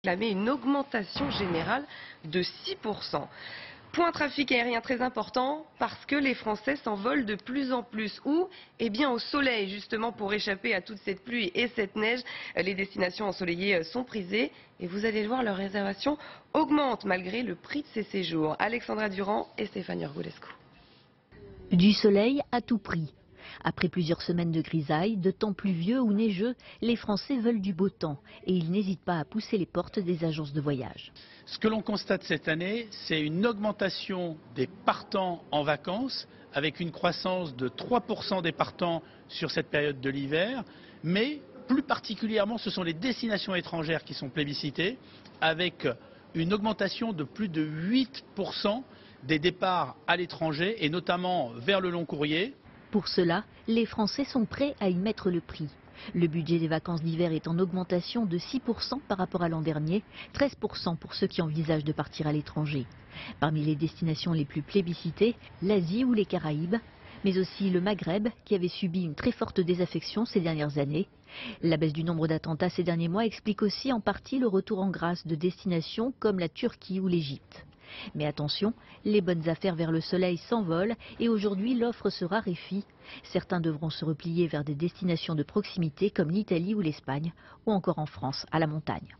réclamé une augmentation générale de 6%. Point trafic aérien très important parce que les Français s'envolent de plus en plus. Où? Eh bien au soleil, justement, pour échapper à toute cette pluie et cette neige. Les destinations ensoleillées sont prisées et vous allez le voir, leurs réservations augmentent malgré le prix de ces séjours. Alexandra Durand et Stéphanie Orgolescu. Du soleil à tout prix. Après plusieurs semaines de grisaille, de temps pluvieux ou neigeux, les Français veulent du beau temps et ils n'hésitent pas à pousser les portes des agences de voyage. Ce que l'on constate cette année, c'est une augmentation des partants en vacances, avec une croissance de 3% des partants sur cette période de l'hiver, mais plus particulièrement, ce sont les destinations étrangères qui sont plébiscitées, avec une augmentation de plus de 8% des départs à l'étranger, et notamment vers le long courrier. Pour cela, les Français sont prêts à y mettre le prix. Le budget des vacances d'hiver est en augmentation de 6% par rapport à l'an dernier, 13% pour ceux qui envisagent de partir à l'étranger. Parmi les destinations les plus plébiscitées, l'Asie ou les Caraïbes, mais aussi le Maghreb qui avait subi une très forte désaffection ces dernières années. La baisse du nombre d'attentats ces derniers mois explique aussi en partie le retour en grâce de destinations comme la Turquie ou l'Égypte. Mais attention, les bonnes affaires vers le soleil s'envolent et aujourd'hui l'offre se raréfie. Certains devront se replier vers des destinations de proximité comme l'Italie ou l'Espagne ou encore en France à la montagne.